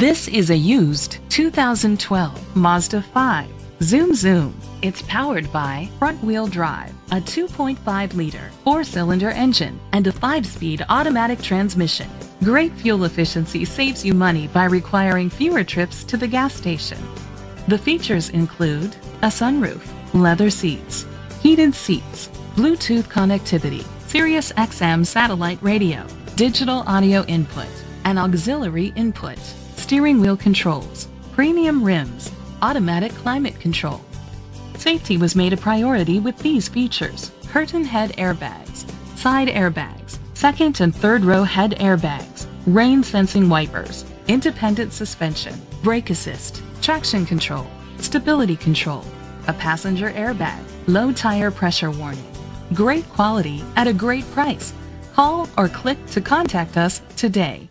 This is a used 2012 Mazda 5. Zoom Zoom. It's powered by front-wheel drive, a 2.5-liter four-cylinder engine, and a 5-speed automatic transmission. Great fuel efficiency saves you money by requiring fewer trips to the gas station. The features include a sunroof, leather seats, heated seats, Bluetooth connectivity, Sirius XM satellite radio, digital audio input, and auxiliary input, steering wheel controls, premium rims, automatic climate control. Safety was made a priority with these features: curtain head airbags, side airbags, second and third row head airbags, rain sensing wipers, independent suspension, brake assist, traction control, stability control, a passenger airbag, low tire pressure warning. Great quality at a great price. Call or click to contact us today.